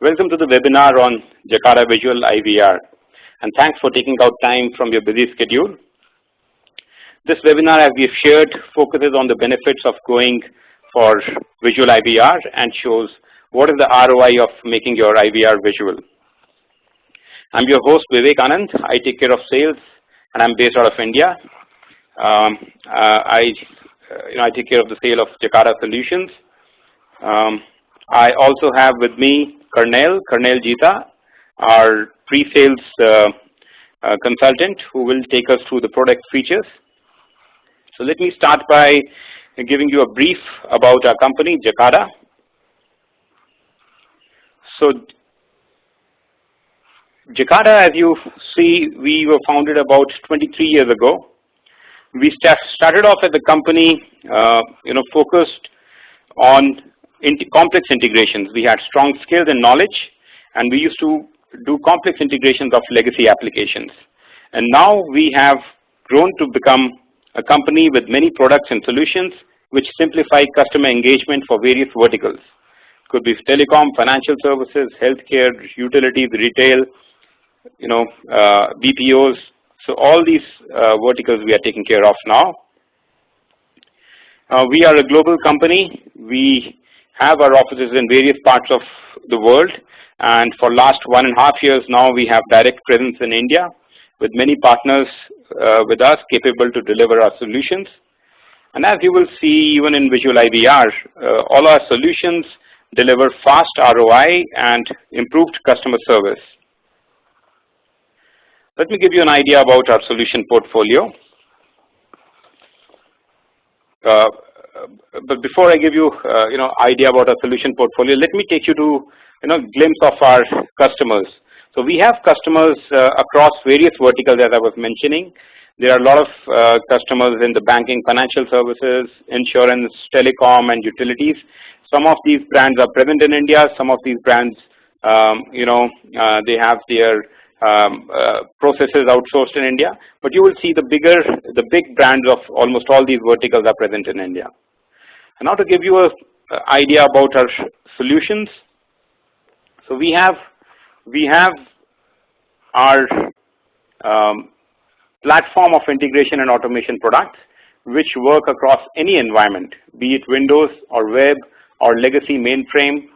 Welcome to the webinar on Jacada Visual Ivr, and thanks for taking out time from your busy schedule. This webinar, as we have shared, focuses on the benefits of going for Visual Ivr and shows what is the ROI of making your IVR visual. I'm your host Vivek Anand. I take care of sales, and I'm based out of India. I take care of the sale of Ivr Solutions. I also have with me Karnel Jita, our pre-sales consultant, who will take us through the product features. So let me start by giving you a brief about our company, Jacada. So Jacada, as you see, we were founded about 23 years ago. We started off as a company, focused on complex integrations. We had strong skills and knowledge, and we used to do complex integrations of legacy applications. And now we have grown to become a company with many products and solutions which simplify customer engagement for various verticals. Could be telecom, financial services, healthcare, utilities, retail, BPOs. So all these verticals we are taking care of now. We are a global company. We have our offices in various parts of the world, and for last 1.5 years now we have direct presence in India with many partners with us capable to deliver our solutions. And as you will see, even in Visual Ivr, all our solutions deliver fast ROI and improved customer service. Let me give you an idea about our solution portfolio. But before I give you, idea about our solution portfolio, let me take you to, glimpse of our customers. So we have customers across various verticals, as I was mentioning. There are a lot of customers in the banking, financial services, insurance, telecom, and utilities. Some of these brands are present in India. Some of these brands, they have their processes outsourced in India. But you will see the big brands of almost all these verticals are present in India. And now to give you an idea about our solutions. So we have our platform of integration and automation products which work across any environment, be it Windows or web or legacy mainframe.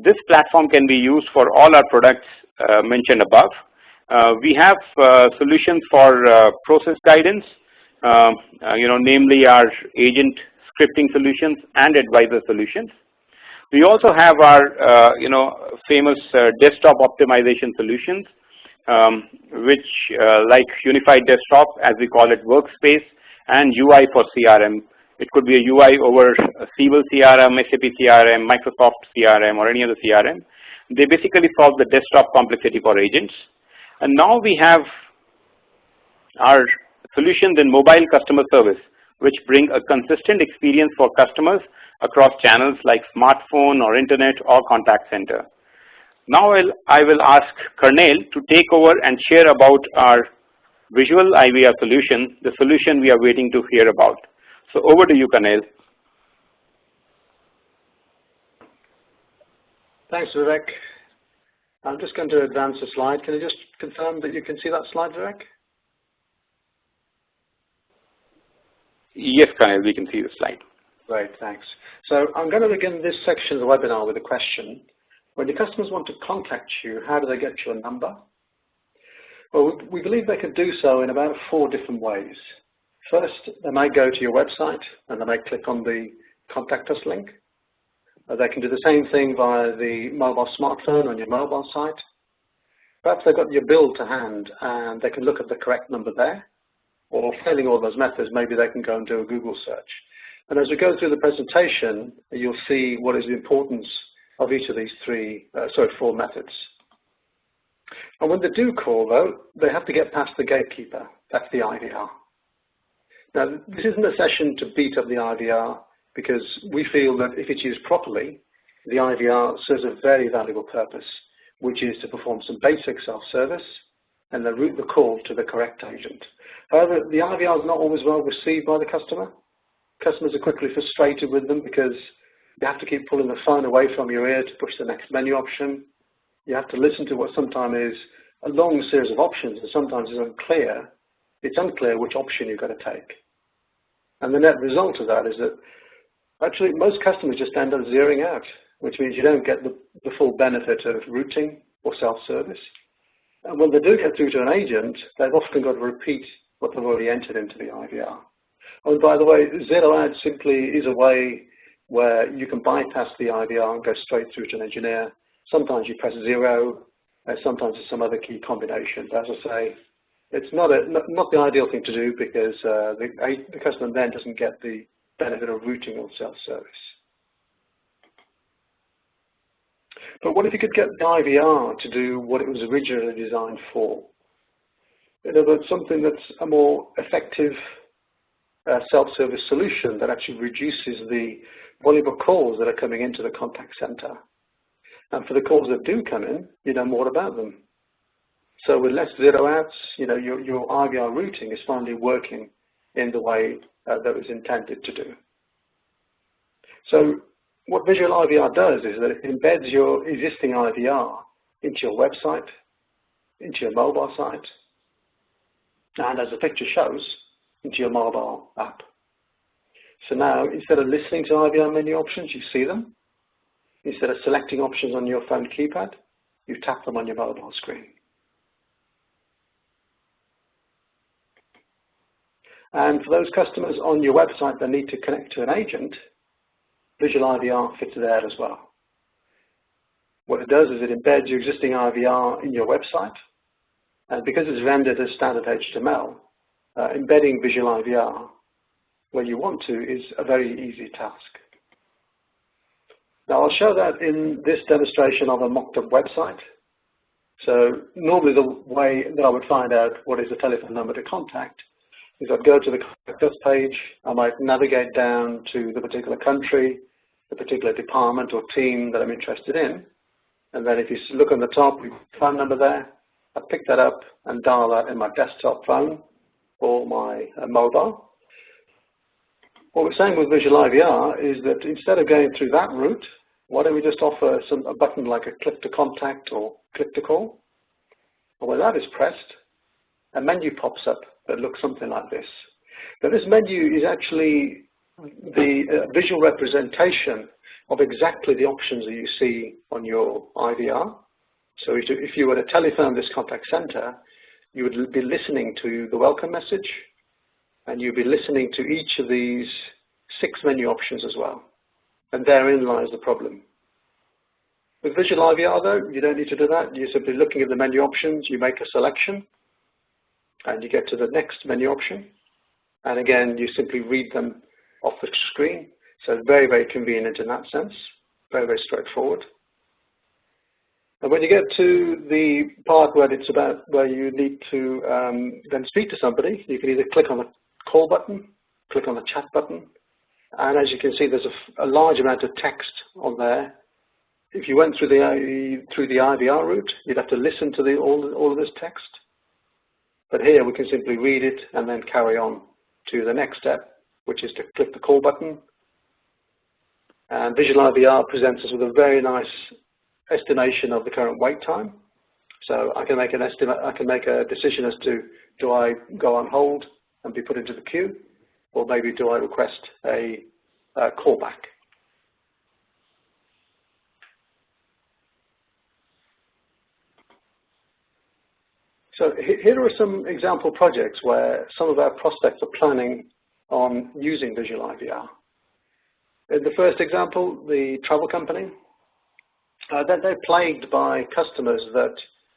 This platform can be used for all our products mentioned above. We have solutions for process guidance, namely our agent scripting solutions and advisor solutions. We also have our, famous desktop optimization solutions, which like Unified Desktop, as we call it, Workspace, and UI for CRM. It could be a UI over Siebel CRM, SAP CRM, Microsoft CRM, or any other CRM. They basically solve the desktop complexity for agents. And now we have our solutions in mobile customer service, which bring a consistent experience for customers across channels like smartphone or internet or contact center. Now I will ask Karnel to take over and share about our Visual Ivr solution, the solution we are waiting to hear about. So over to you, Karnel. Thanks, Vivek. I'm just going to advance the slide. Can you just confirm that you can see that slide, Vivek? Yes, Karnel, we can see the slide. Great, thanks. So I'm going to begin this section of the webinar with a question. When your customers want to contact you, how do they get your number? Well, we believe they could do so in about 4 different ways. First, they might go to your website and they might click on the Contact Us link. They can do the same thing via the mobile smartphone on your mobile site. Perhaps they've got your bill to hand and they can look at the correct number there. Or failing all those methods, maybe they can go and do a Google search. And as we go through the presentation, you'll see what is the importance of each of these 4 methods. And when they do call, though, they have to get past the gatekeeper. That's the IVR. Now, this isn't a session to beat up the IVR because we feel that if it's used properly, the IVR serves a very valuable purpose, which is to perform some basic self-service and then route the call to the correct agent. However, the IVR is not always well received by the customer. Customers are quickly frustrated with them because you have to keep pulling the phone away from your ear to push the next menu option. you have to listen to what sometimes is a long series of options, and sometimes it's unclear which option you've got to take. And the net result of that is that actually most customers just end up zeroing out, which means you don't get the full benefit of routing or self-service. And when they do get through to an agent, they've often got to repeat what they've already entered into the IVR. And by the way, zero out simply is a way where you can bypass the IVR and go straight through to an engineer. Sometimes you press 0, and sometimes it's some other key combination. But as I say, it's not the ideal thing to do because the customer then doesn't get the benefit of routing or self-service. But what if you could get the IVR to do what it was originally designed for? In other words, something that's a more effective self-service solution that actually reduces the volume of calls that are coming into the contact center. And for the calls that do come in, you know more about them. So with less zero outs, you know, your IVR routing is finally working in the way that it was intended to do. So what Visual Ivr does is that it embeds your existing IVR into your website, into your mobile site, and as the picture shows, into your mobile app. So now, instead of listening to IVR menu options, you see them. Instead of selecting options on your phone keypad, you tap them on your mobile screen. And for those customers on your website that need to connect to an agent, Visual Ivr fits there as well. What it does is it embeds your existing IVR in your website, and because it's rendered as standard HTML, embedding Visual Ivr where you want to is a very easy task. Now I'll show that in this demonstration of a mocked-up website. So normally the way that I would find out what is the telephone number to contact is I'd go to the contact us page, I might navigate down to the particular country, the particular department or team that I'm interested in, and then if you look on the top, the phone number there, I pick that up and dial that in my desktop phone or my mobile. What we're saying with Visual Ivr is that instead of going through that route, why don't we just offer a button like a click to contact or click to call? And when that is pressed, a menu pops up that looks something like this. Now this menu is actually the visual representation of exactly the options that you see on your IVR. So if you were to telephone this contact center, you would be listening to the welcome message, and you'd be listening to each of these 6 menu options as well. And therein lies the problem. With Visual Ivr though, you don't need to do that. You're simply looking at the menu options, you make a selection, and you get to the next menu option. And again, you simply read them off the screen. So very, very convenient in that sense. Very, very straightforward. And when you get to the part where it's about where you need to then speak to somebody, you can either click on the call button, click on the chat button, and as you can see, there's a large amount of text on there. If you went through the IVR route, you'd have to listen to all of this text. But here we can simply read it and then carry on to the next step, which is to click the call button. And Visual Ivr presents us with a very nice estimation of the current wait time. So I can make an estimate. I can make a decision as to, do I go on hold and be put into the queue, or maybe do I request a callback? So here are some example projects where some of our prospects are planning on using Visual Ivr. In the first example, the travel company, they're plagued by customers that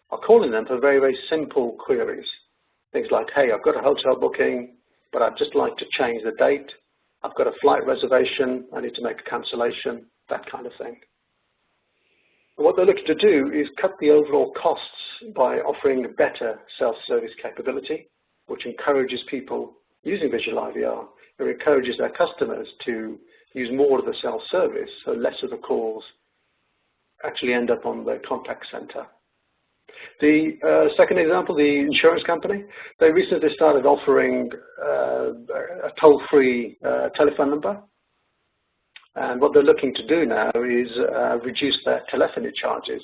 are calling them for very, very simple queries. Things like, hey, I've got a hotel booking, but I'd just like to change the date. I've got a flight reservation, I need to make a cancellation, that kind of thing. And what they're looking to do is cut the overall costs by offering better self-service capability, which encourages people using Visual Ivr, or encourages their customers to use more of the self-service, so less of the calls actually end up on the contact center. The second example, the insurance company, they recently started offering a toll-free telephone number. And what they're looking to do now is reduce their telephony charges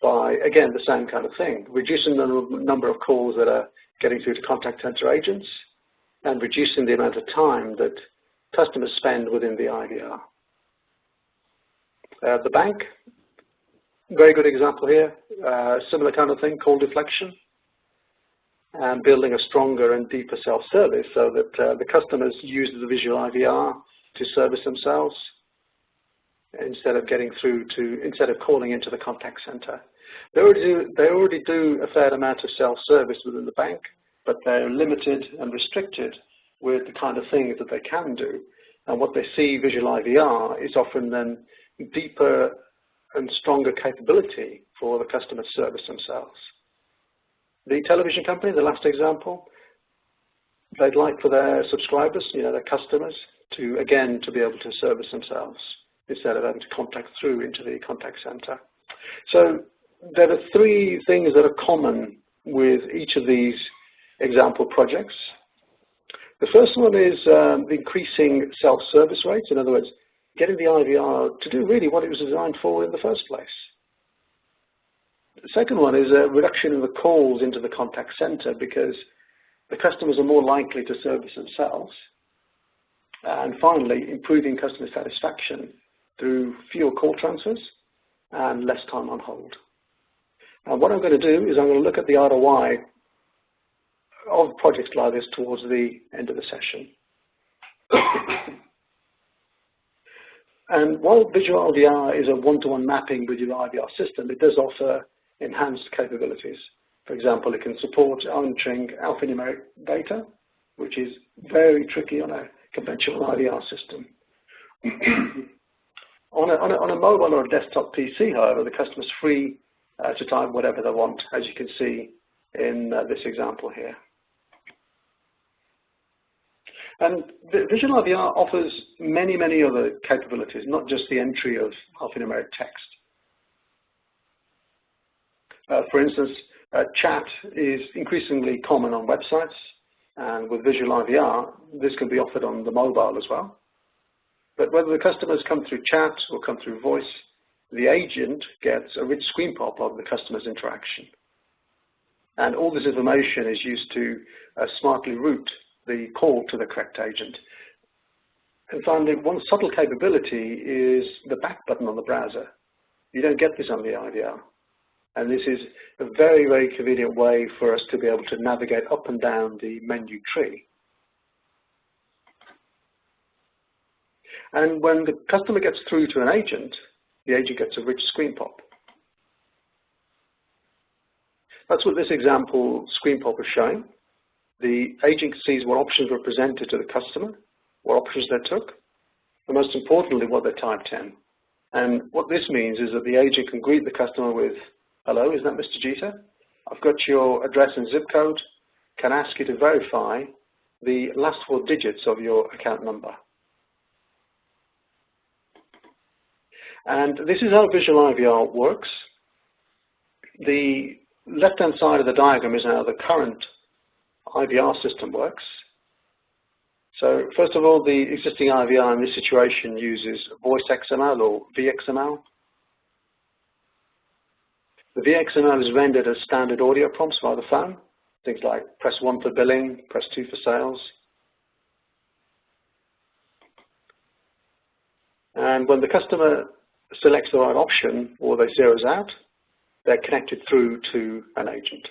by, again, the same kind of thing, reducing the number of calls that are getting through to contact center agents and reducing the amount of time that customers spend within the IVR. The bank, very good example here, similar kind of thing, call deflection, and building a stronger and deeper self-service so that the customers use the visual IVR to service themselves instead of calling into the contact center. They already do a fair amount of self-service within the bank, but they're limited and restricted with the kind of things that they can do. And what they see visual IVR is often then deeper and stronger capability for the customer to service themselves. The television company, the last example, they'd like for their subscribers, their customers, to be able to service themselves instead of having to contact through into the contact center. So there are three things that are common with each of these example projects. The first one is increasing self-service rates. In other words, getting the IVR to do really what it was designed for in the first place. The second one is a reduction in the calls into the contact center because the customers are more likely to service themselves. And finally, improving customer satisfaction through fewer call transfers and less time on hold. And what I'm going to do is I'm going to look at the ROI of projects like this towards the end of the session. And while Visual IVR is a one-to-one mapping with your IVR system, it does offer enhanced capabilities. For example, it can support entering alphanumeric data, which is very tricky on a conventional IVR system. On a mobile or a desktop PC, however, the customer's free to type whatever they want, as you can see in this example here. And the Visual IVR offers many, many other capabilities, not just the entry of alphanumeric text. For instance, chat is increasingly common on websites, and with Visual IVR, this can be offered on the mobile as well. But whether the customers come through chat or come through voice, the agent gets a rich screen pop of the customer's interaction. And all this information is used to smartly route the call to the correct agent. And finally, one subtle capability is the back button on the browser. You don't get this on the IVR. And this is a very, very convenient way for us to be able to navigate up and down the menu tree. And when the customer gets through to an agent, the agent gets a rich screen pop. That's what this example screen pop is showing. The agent sees what options were presented to the customer, what options they took, and most importantly, what they typed in. And what this means is that the agent can greet the customer with, "Hello, is that Mr. Jeter? I've got your address and zip code. Can I ask you to verify the last 4 digits of your account number?" And this is how Visual IVR works. The left-hand side of the diagram is how the current IVR system works. So first of all, the existing IVR in this situation uses voice XML or VXML. The VXML is rendered as standard audio prompts via the phone, things like press 1 for billing, press 2 for sales. And when the customer selects the right option or they zeroes out, they're connected through to an agent.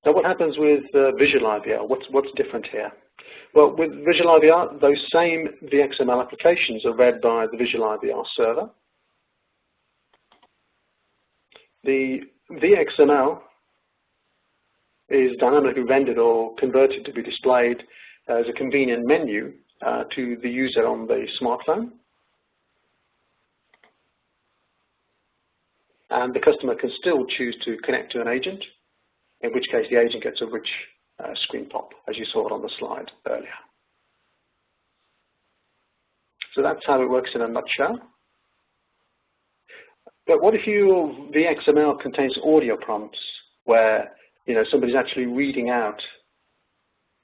Now what happens with Visual IVR? What's different here? Well, with Visual IVR, those same VXML applications are read by the Visual IVR server. The VXML is dynamically rendered or converted to be displayed as a convenient menu to the user on the smartphone. And the customer can still choose to connect to an agent, in which case the agent gets a rich screen pop, as you saw it on the slide earlier. So that's how it works in a nutshell. But what if your VXML contains audio prompts where somebody's actually reading out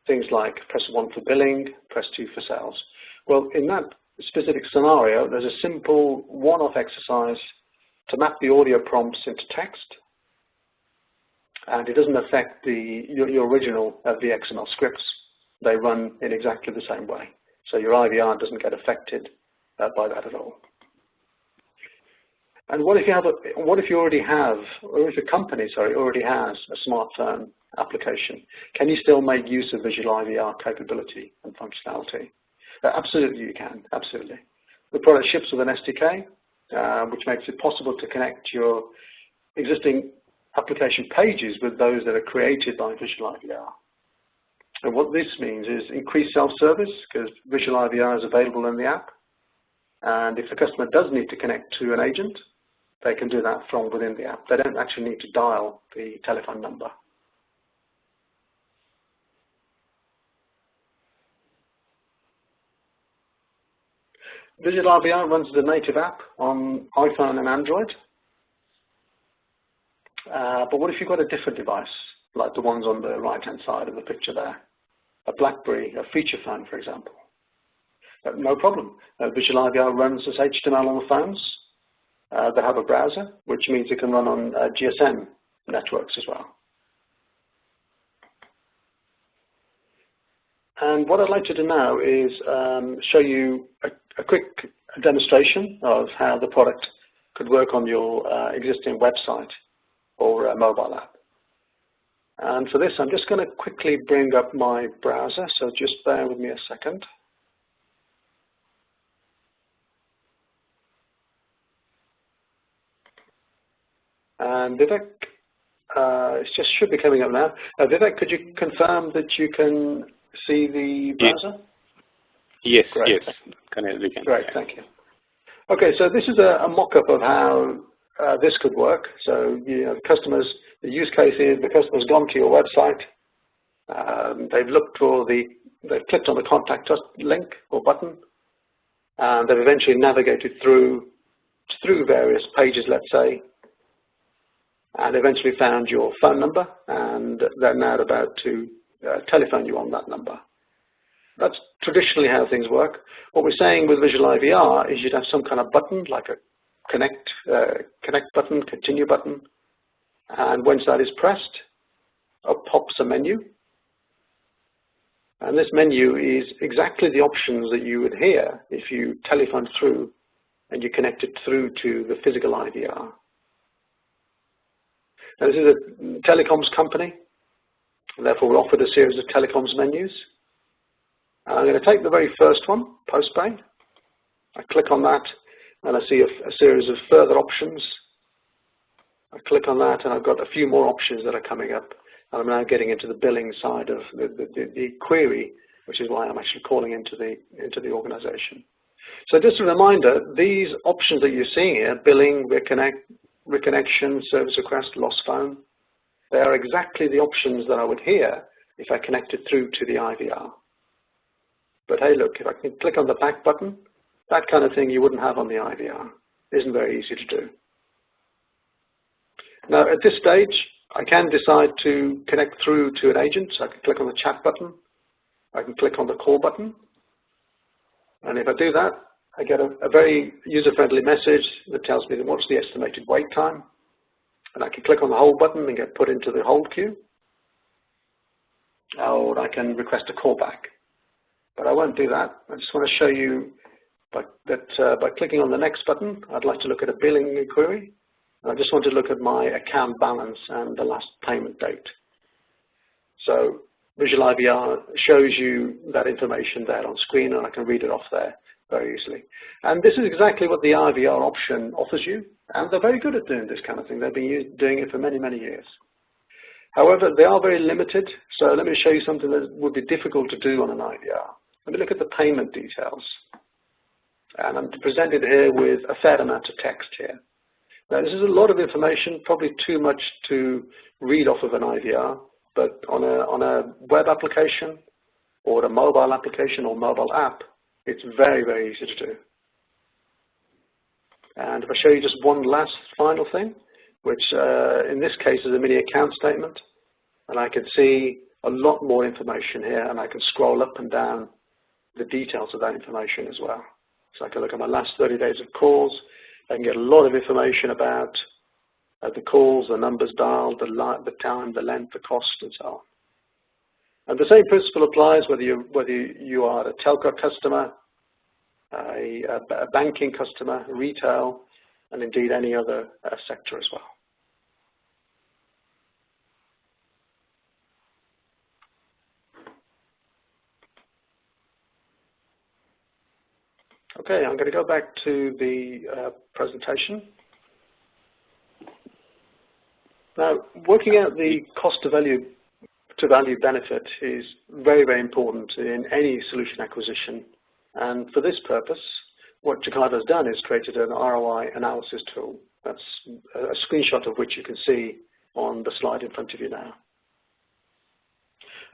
things like press 1 for billing, press 2 for sales? Well, in that specific scenario, there's a simple one-off exercise to map the audio prompts into text, and it doesn't affect your original the XML scripts. They run in exactly the same way, so your IVR doesn't get affected by that at all. And what if you already have, or if a company, already has a smartphone application? Can you still make use of Visual IVR capability and functionality? Absolutely, you can. Absolutely. The product ships with an SDK, which makes it possible to connect your existing application pages with those that are created by Visual IVR. And what this means is increased self-service, because Visual IVR is available in the app. And if the customer does need to connect to an agent, they can do that from within the app. They don't actually need to dial the telephone number. Visual IVR runs as a native app on iPhone and Android. But what if you've got a different device, like the ones on the right-hand side of the picture there? A BlackBerry, a feature phone, for example. No problem. Visual IVR runs as HTML on the phones. They have a browser, which means it can run on GSM networks as well. And what I'd like to do now is show you a quick demonstration of how the product could work on your existing website or a mobile app. And for this, I'm just going to quickly bring up my browser, so just bear with me a second. And Vivek, it just should be coming up now. Vivek, could you confirm that you can see the browser? Yes, Great. yes. We can. Great, thank you. Okay, so this is a mock-up of how this could work. So the use case is the customer's gone to your website. They've clicked on the contact us link or button, and they've eventually navigated through various pages, let's say, and eventually found your phone number, and they're now about to telephone you on that number. That's traditionally how things work. What we're saying with Visual IVR is you'd have some kind of button, like a connect button, continue button, and once that is pressed, up pops a menu. And this menu is exactly the options that you would hear if you telephoned through and you connected through to the physical IVR. Now, this is a telecoms company, and therefore we're offered a series of telecoms menus. And I'm going to take the very first one, postpaid. I click on that, and I see a series of further options. I click on that, and I've got a few more options that are coming up. And I'm now getting into the billing side of the query, which is why I'm actually calling into the organization. So just a reminder, these options that you're seeing here, billing, reconnection, service request, lost phone, they are exactly the options that I would hear if I connected through to the IVR. But hey, look, if I can click on the back button, that kind of thing you wouldn't have on the IVR. It isn't very easy to do. Now, at this stage, I can decide to connect through to an agent. So I can click on the chat button. I can click on the call button. And if I do that, I get a very user-friendly message that tells me what's the estimated wait time. And I can click on the hold button and get put into the hold queue. Or I can request a callback. But I won't do that. I just want to show you by clicking on the next button, I'd like to look at a billing query. I just want to look at my account balance and the last payment date. So Visual IVR shows you that information there on screen, and I can read it off there very easily. And this is exactly what the IVR option offers you, and they're very good at doing this kind of thing. They've been doing it for many, many years. However, they are very limited, so let me show you something that would be difficult to do on an IVR. Let me look at the payment details. And I'm presented here with a fair amount of text here. Now, this is a lot of information, probably too much to read off of an IVR, but on a web application or a mobile application or mobile app, it's very, very easy to do. And if I show you just one last final thing, which in this case is a mini account statement, and I can see a lot more information here, and I can scroll up and down the details of that information as well. So I can look at my last 30 days of calls. I can get a lot of information about the calls, the numbers dialed, the time, the length, the cost, and so on. And the same principle applies whether you are a telco customer, a banking customer, retail, and indeed any other sector as well. Okay, I'm going to go back to the presentation. Now, working out the cost to value benefit is very, very important in any solution acquisition. And for this purpose, what Jacada has done is created an ROI analysis tool. That's a screenshot of which you can see on the slide in front of you now.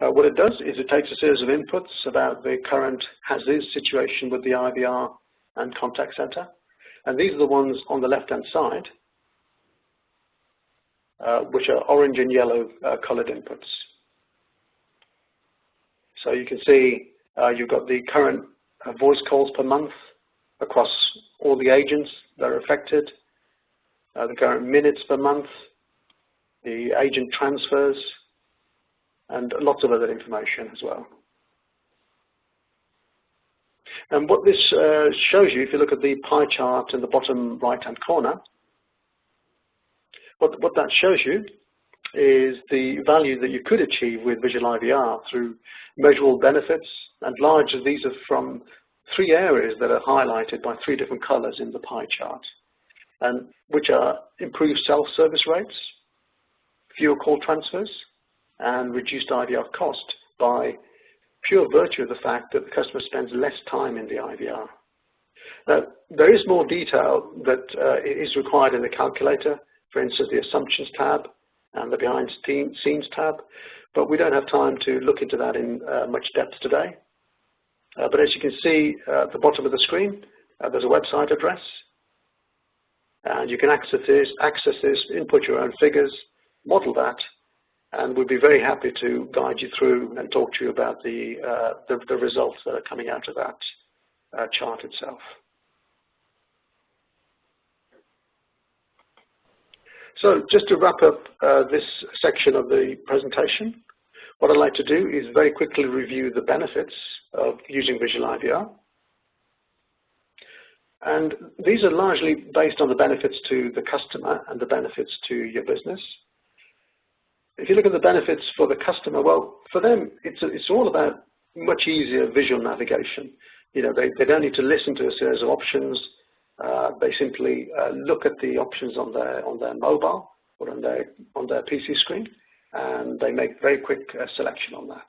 What it does is it takes a series of inputs about the current as-is situation with the IVR and contact center. And these are the ones on the left-hand side, which are orange and yellow colored inputs. So you can see you've got the current voice calls per month across all the agents that are affected, the current minutes per month, the agent transfers, and lots of other information as well. And what this shows you, if you look at the pie chart in the bottom right-hand corner, what that shows you is the value that you could achieve with Visual IVR through measurable benefits, and largely these are from 3 areas that are highlighted by 3 different colors in the pie chart, and which are improved self-service rates, fewer call transfers, and reduced IVR cost by pure virtue of the fact that the customer spends less time in the IVR. Now, there is more detail that is required in the calculator, for instance, the assumptions tab and the behind scenes tab, but we don't have time to look into that in much depth today. But as you can see at the bottom of the screen, there's a website address, and you can access this, input your own figures, model that, and we'd be very happy to guide you through and talk to you about the results that are coming out of that chart itself. So just to wrap up this section of the presentation, what I'd like to do is very quickly review the benefits of using Visual IVR. And these are largely based on the benefits to the customer and the benefits to your business. If you look at the benefits for the customer, well, for them, it's all about much easier visual navigation. You know, they don't need to listen to a series of options. They simply look at the options on their mobile or on their PC screen, and they make very quick selection on that.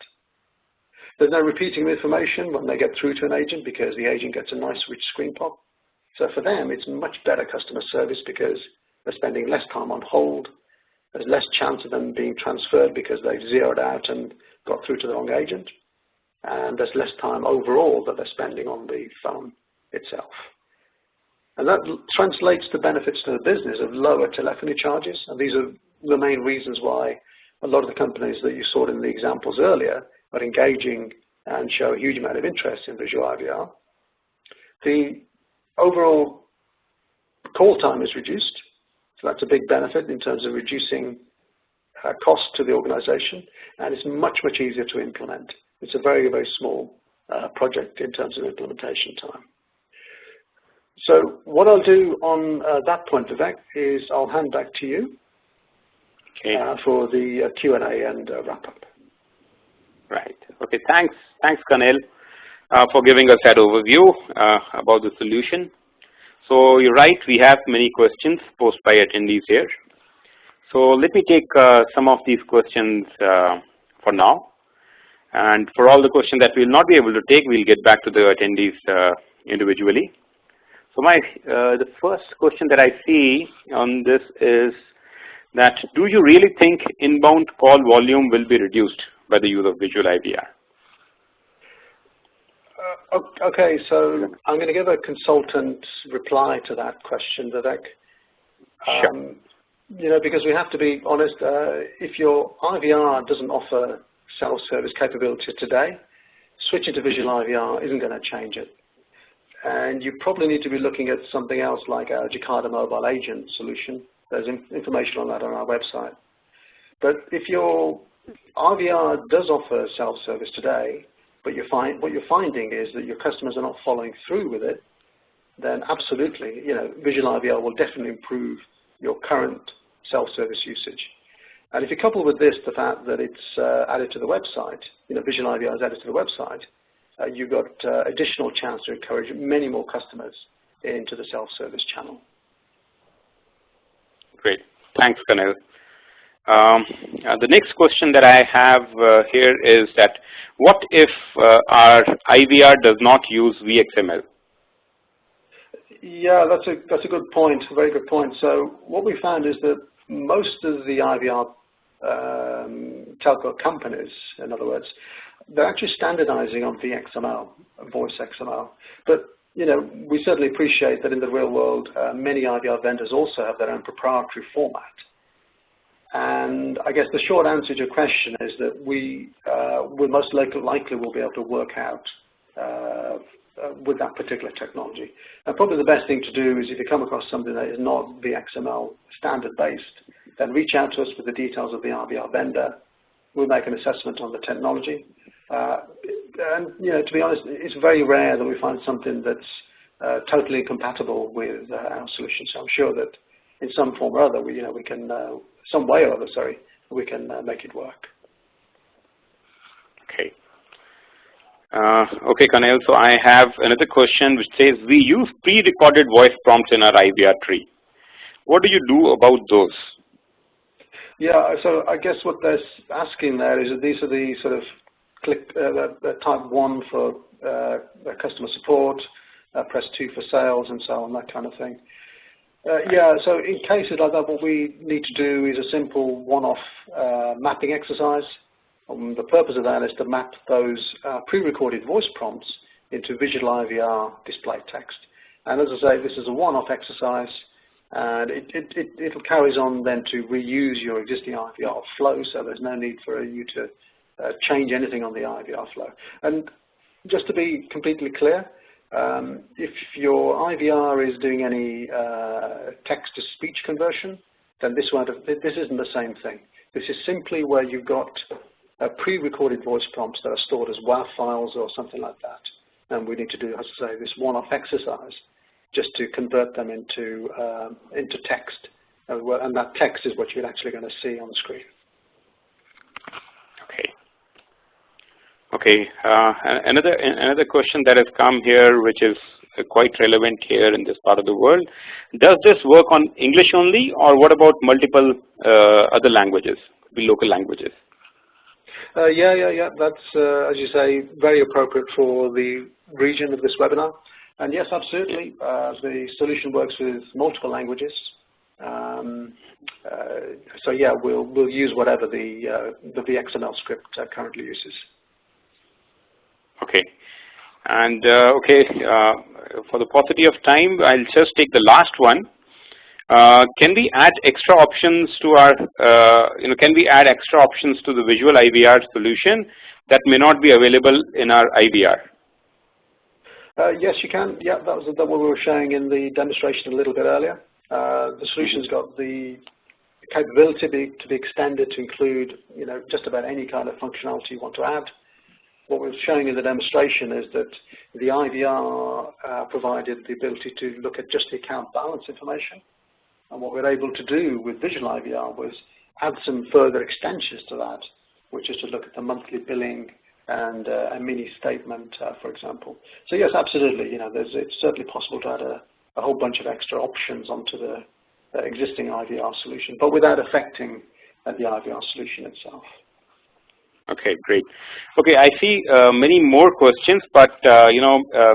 There's no repeating of information when they get through to an agent because the agent gets a nice rich screen pop. So for them, it's much better customer service because they're spending less time on hold. There's less chance of them being transferred because they've zeroed out and got through to the wrong agent. And there's less time overall that they're spending on the phone itself. And that translates to benefits to the business of lower telephony charges. And these are the main reasons why a lot of the companies that you saw in the examples earlier are engaging and show a huge amount of interest in Visual IVR. The overall call time is reduced. So that's a big benefit in terms of reducing cost to the organization, and it's much, much easier to implement. It's a very, very small project in terms of implementation time. So what I'll do on that point, Vivek, is I'll hand back to you for the Q&A and wrap-up. Right. Okay, thanks, Kanil, for giving us that overview about the solution. So you're right, we have many questions posed by attendees here. So let me take some of these questions for now. And for all the questions that we'll not be able to take, we'll get back to the attendees individually. So the first question that I see on this is that, do you really think inbound call volume will be reduced by the use of Visual IVR? Okay, so I'm going to give a consultant reply to that question, Vivek. Sure. You know, because we have to be honest, if your IVR doesn't offer self-service capability today, switching to Visual IVR isn't going to change it. and you probably need to be looking at something else like our Jacada mobile agent solution. There's information on that on our website. But if your IVR does offer self-service today, but what you're finding is that your customers are not following through with it, then absolutely, Visual IVR will definitely improve your current self-service usage. And if you couple with this the fact that it's added to the website, Visual IVR is added to the website, you've got additional chance to encourage many more customers into the self-service channel. Great. Thanks, Kanil. The next question that I have here is that what if our IVR does not use VXML? Yeah, that's a good point, a very good point. So what we found is that most of the IVR telco companies, in other words, they're actually standardizing on VXML, voice XML. But we certainly appreciate that in the real world, many IVR vendors also have their own proprietary format. And I guess the short answer to your question is that we most likely will be able to work out with that particular technology. And probably the best thing to do is if you come across something that is not VXML standard based, then reach out to us with the details of the IVR vendor. We'll make an assessment on the technology. And to be honest, it's very rare that we find something that's totally incompatible with our solution. So I'm sure that in some form or other, we can, some way or other, we can make it work. Okay. Okay, Kanil. So I have another question which says we use pre-recorded voice prompts in our IVR tree. What do you do about those? Yeah, so I guess what they're asking there is that these are the sort of type 1 for customer support, press 2 for sales, and so on, that kind of thing. Yeah, so in cases like that, what we need to do is a simple one-off mapping exercise. The purpose of that is to map those pre-recorded voice prompts into Visual IVR display text. And as I say, this is a one-off exercise, and it carries on then to reuse your existing IVR flow, so there's no need for you to change anything on the IVR flow. And just to be completely clear, if your IVR is doing any text-to-speech conversion, then this isn't the same thing. This is simply where you've got pre-recorded voice prompts that are stored as WAV files or something like that. And we need to do, as I say, this one-off exercise just to convert them into text. And that text is what you're actually going to see on the screen. Okay. Another question that has come here, which is quite relevant here in this part of the world. Does this work on English only, or what about multiple other languages, the local languages? Yeah. That's, as you say, very appropriate for the region of this webinar. And yes, absolutely. The solution works with multiple languages. So yeah, we'll use whatever the VXML script currently uses. Okay. And for the paucity of time, I'll just take the last one. Can we add extra options to our, can we add extra options to the Visual IVR solution that may not be available in our IVR? Yes, you can. Yeah, that was what we were showing in the demonstration a little bit earlier. The solution's got the capability to be extended to include, just about any kind of functionality you want to add. What we're showing in the demonstration is that the IVR provided the ability to look at just the account balance information. And what we're able to do with Visual IVR was add some further extensions to that, which is to look at the monthly billing and a mini statement, for example. So yes, absolutely. It's certainly possible to add a whole bunch of extra options onto the existing IVR solution, but without affecting the IVR solution itself. Okay, great. Okay, I see many more questions, but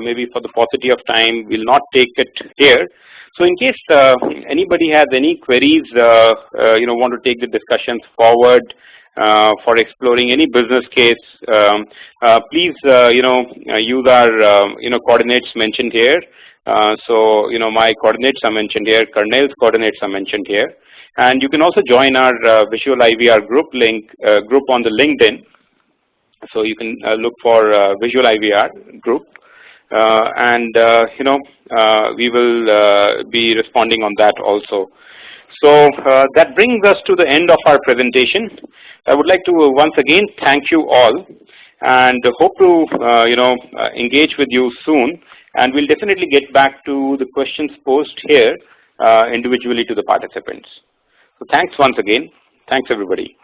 maybe for the paucity of time, we'll not take it here. So in case anybody has any queries, want to take the discussions forward for exploring any business case, please use our coordinates mentioned here. So my coordinates are mentioned here. Karnail's coordinates are mentioned here. And you can also join our Visual IVR group on the LinkedIn. So you can look for Visual IVR group. we will be responding on that also. So that brings us to the end of our presentation. I would like to once again thank you all, and hope to engage with you soon. And we'll definitely get back to the questions posed here individually to the participants. So thanks once again. Thanks everybody.